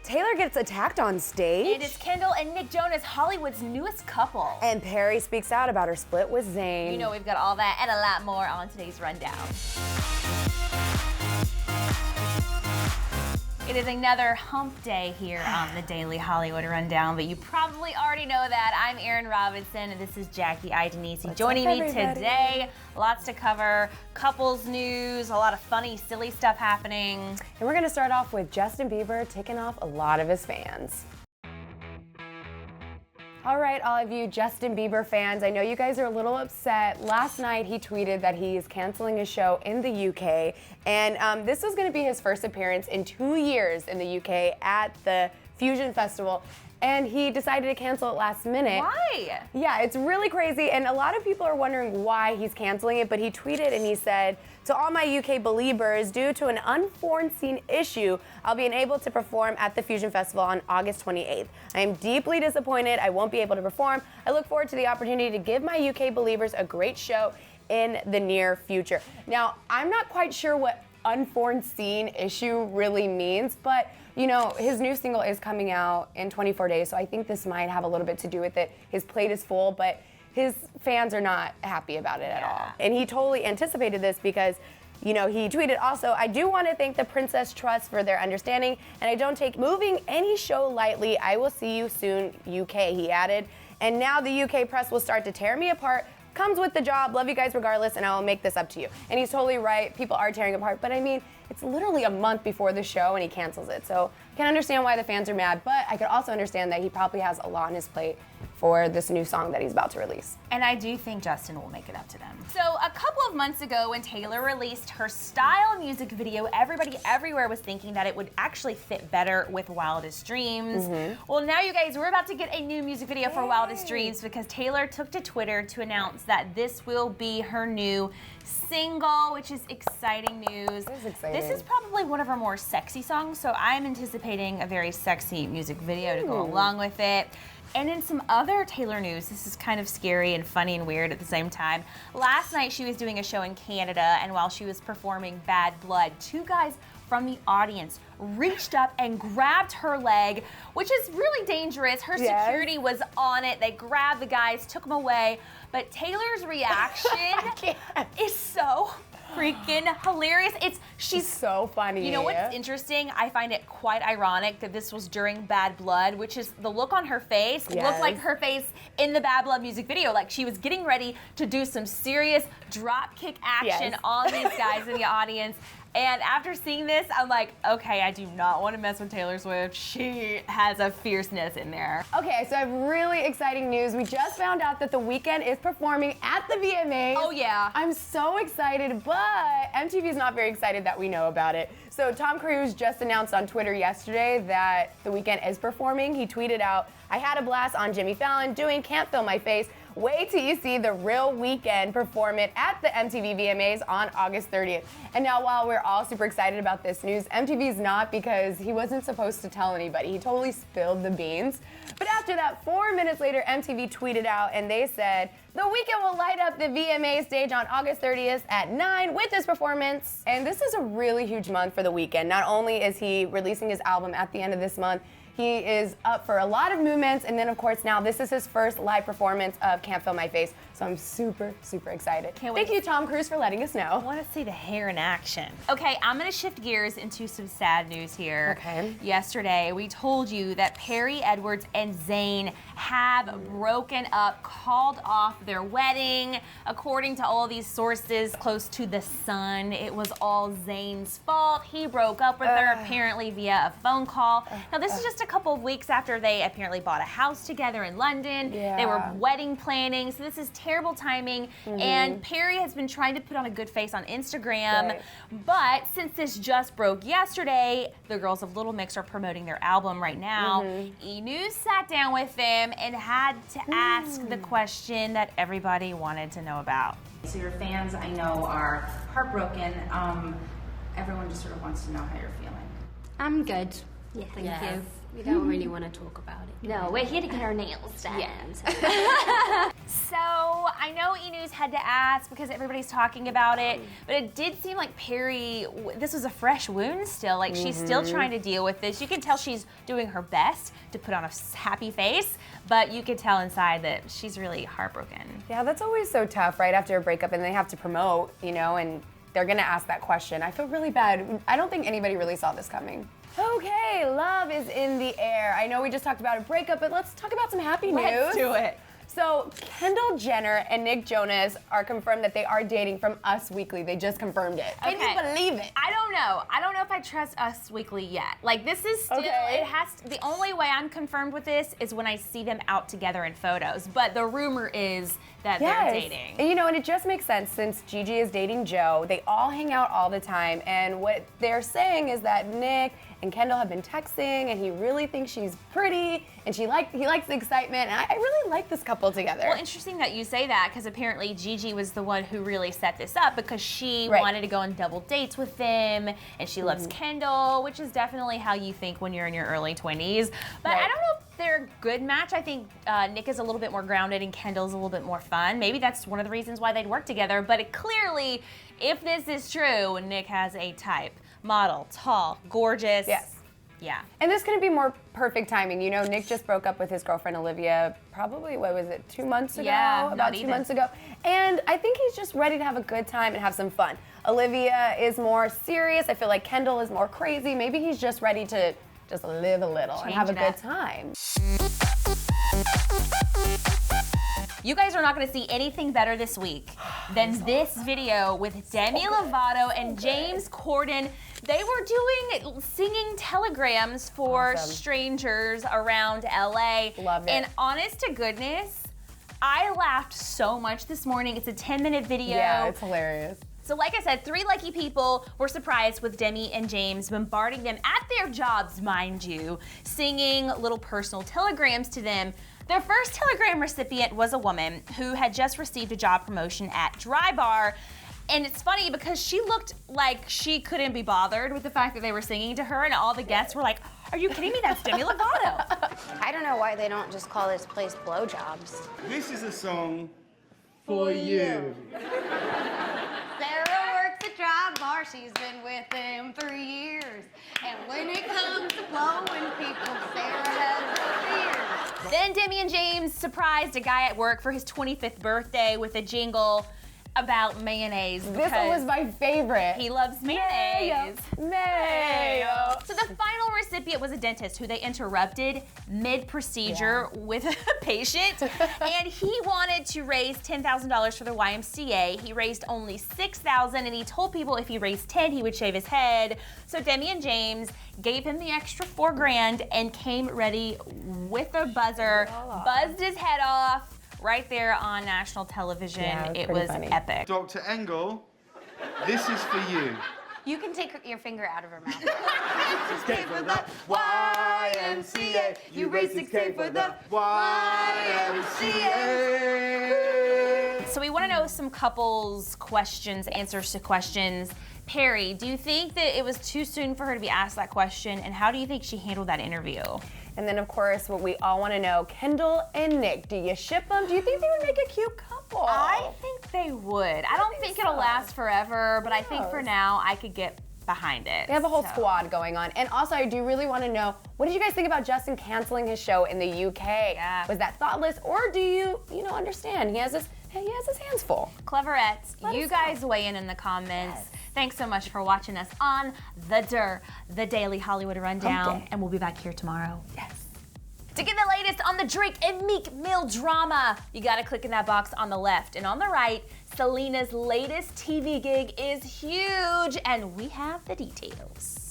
Taylor gets attacked on stage. And it's Kendall and Nick Jonas, Hollywood's newest couple. And Perrie speaks out about her split with Zayn. You know we've got all that and a lot more on today's rundown. It is another hump day here on the Daily Hollywood Rundown, but you probably already know that. I'm Erin Robinson, and this is Jackie Idenisi joining me today. Lots to cover, couples news, a lot of funny, silly stuff happening. And we're going to start off with Justin Bieber ticking off a lot of his fans. All right, all of you Justin Bieber fans, I know you guys are a little upset. Last night he tweeted that he is canceling his show in the UK, and this was going to be his first appearance in 2 years in the UK at the Fusion Festival, and he decided to cancel it last minute. Why? Yeah, it's really crazy, and a lot of people are wondering why he's canceling it, but he tweeted and he said, "To all my UK believers, due to an unforeseen issue, I'll be unable to perform at the Fusion Festival on August 28th. I am deeply disappointed I won't be able to perform. I look forward to the opportunity to give my UK believers a great show in the near future." Now, I'm not quite sure what unforeseen issue really means, but you know, his new single is coming out in 24 days, so I think this might have a little bit to do with it. His plate is full, but his fans are not happy about it at all. And he totally anticipated this because, you know, he tweeted also, "I do want to thank the Princess Trust for their understanding, and I don't take moving any show lightly. I will see you soon, UK," he added. "And now the UK press will start to tear me apart. Comes with the job. Love you guys regardless, and I will make this up to you." And he's totally right. People are tearing apart, but I mean, it's literally a month before the show and he cancels it. So I can understand why the fans are mad, but I could also understand that he probably has a lot on his plate for this new song that he's about to release. And I do think Justin will make it up to them. So a couple of months ago when Taylor released her Style music video, everybody everywhere was thinking that it would actually fit better with Wildest Dreams. Well, now you guys, we're about to get a new music video for Wildest Dreams because Taylor took to Twitter to announce that this will be her new single, which is exciting news. This is exciting. This is probably one of her more sexy songs, so I'm anticipating a very sexy music video to go along with it. And in some other Taylor news, this is kind of scary and funny and weird at the same time. Last night she was doing a show in Canada, and while she was performing Bad Blood, two guys from the audience reached up and grabbed her leg, which is really dangerous. Her security was on it. They grabbed the guys, took them away. But Taylor's reaction is so freaking hilarious. She's so funny. You know what's interesting? I find it quite ironic that this was during Bad Blood, which is the look on her face looked like her face in the Bad Blood music video. Like she was getting ready to do some serious drop kick action on these guys in the audience. And after seeing this, I'm like, okay, I do not want to mess with Taylor Swift. She has a fierceness in there. Okay, so I have really exciting news. We just found out that The Weeknd is performing at the VMAs. Oh yeah. I'm so excited, but MTV is not very excited that we know about it. So Tom Cruise just announced on Twitter yesterday that The Weeknd is performing. He tweeted out, "I had a blast on Jimmy Fallon doing Can't Feel My Face. Wait till you see the real Weeknd perform it at the MTV VMAs on August 30th. And now while we're all super excited about this news, MTV's not, because he wasn't supposed to tell anybody. He totally spilled the beans. But after that, 4 minutes later, MTV tweeted out and they said, "The Weeknd will light up the VMA stage on August 30th at 9 with his performance." And this is a really huge month for The Weeknd. Not only is he releasing his album at the end of this month, he is up for a lot of movements, and then of course now this is his first live performance of Can't Feel My Face, so I'm super, super excited. Can't wait. Thank you, Tom Cruise, for letting us know. I want to see the hair in action. Okay, I'm going to shift gears into some sad news here. Okay. Yesterday, we told you that Perrie Edwards and Zayn have broken up, called off their wedding. According to all these sources close to The Sun, it was all Zayn's fault. He broke up with her apparently via a phone call. Now, this is just a couple of weeks after they apparently bought a house together in London. They were wedding planning, so this is terrible timing. And Perrie has been trying to put on a good face on Instagram, but since this just broke yesterday, the girls of Little Mix are promoting their album right now. E-News sat down with them and had to ask the question that everybody wanted to know about. So your fans, I know, are heartbroken. Everyone just sort of wants to know how you're feeling. I'm good. Yeah, thank Yes. you. We don't really want to talk about it. No, we're here to get our nails done. So I know E! News had to ask because everybody's talking about it, but it did seem like Perrie, this was a fresh wound still. Like she's still trying to deal with this. You can tell she's doing her best to put on a happy face, but you could tell inside that she's really heartbroken. Yeah, that's always so tough, right after a breakup, and they have to promote, you know, and they're gonna ask that question. I feel really bad. I don't think anybody really saw this coming. Okay, love is in the air. I know we just talked about a breakup, but let's talk about some happy news. Let's do it. So Kendall Jenner and Nick Jonas are confirmed that they are dating from Us Weekly. They just confirmed it. Can you believe it? I don't know. I don't know if I trust Us Weekly yet. Like this is still, it has to, the only way I'm confirmed with this is when I see them out together in photos. But the rumor is that they're dating. And, you know, and it just makes sense since Gigi is dating Joe. They all hang out all the time. And what they're saying is that Nick and Kendall have been texting and he really thinks she's pretty and he likes the excitement. And I really like this couple together. Well, interesting that you say that because apparently Gigi was the one who really set this up because she wanted to go on double dates with them and she loves Kendall, which is definitely how you think when you're in your early 20s. But I don't know if they're a good match. I think Nick is a little bit more grounded and Kendall's a little bit more fun. Maybe that's one of the reasons why they'd work together. But it clearly, if this is true, Nick has a type. Model, tall, gorgeous. Yes. Yeah. And this couldn't be more perfect timing. You know, Nick just broke up with his girlfriend Olivia probably, what was it, 2 months ago? Yeah, about not 2 even. months ago. And I think he's just ready to have a good time and have some fun. Olivia is more serious. I feel like Kendall is more crazy. Maybe he's just ready to just live a little and have a good time. You guys are not going to see anything better this week than this video with Demi Lovato and James Corden. They were doing singing telegrams for strangers around LA. Love it. And honest to goodness, I laughed so much this morning. It's a 10-minute video. Yeah, it's hilarious. So like I said, 3 lucky people were surprised with Demi and James bombarding them at their jobs, mind you, singing little personal telegrams to them. Their first telegram recipient was a woman who had just received a job promotion at Dry Bar. And it's funny because she looked like she couldn't be bothered with the fact that they were singing to her, and all the guests were like, "Are you kidding me? That's Demi Lovato." I don't know why they don't just call this place Blowjobs. This is a song for you. Sarah works at Dry Bar, she's been with them 3 years. And when it comes to blowing people, Sarah has no fears. Then Demi and James surprised a guy at work for his 25th birthday with a jingle about mayonnaise. This one was my favorite. He loves mayonnaise. Mayo. So the final recipient was a dentist who they interrupted mid-procedure with a patient, and he wanted to raise $10,000 for the YMCA. He raised only $6,000, and he told people if he raised 10, he would shave his head. So Demi and James gave him the extra $4,000 and came ready with a buzzer, buzzed his head off. Right there on national television. Yeah, it was funny. epic. Dr. Engel, this is for you. You can take your finger out of her mouth. $6K for the YMCA. You raised $6K for the YMCA. So we want to know some couples questions, answers to questions. Perrie, do you think that it was too soon for her to be asked that question? And how do you think she handled that interview? And then, of course, what we all want to know, Kendall and Nick, do you ship them? Do you think they would make a cute couple? I think they would. I don't think it'll last forever, but I think for now I could get behind it. They have a whole squad going on. And also, I do really want to know, what did you guys think about Justin canceling his show in the UK? Yeah. Was that thoughtless, or do you understand? He has his hands full. Cleverettes, you guys weigh in the comments. Yes. Thanks so much for watching us on The Daily Hollywood Rundown, and we'll be back here tomorrow. Yes. To get the latest on the Drake and Meek Mill drama, you gotta click in that box on the left. And on the right, Selena's latest TV gig is huge, and we have the details.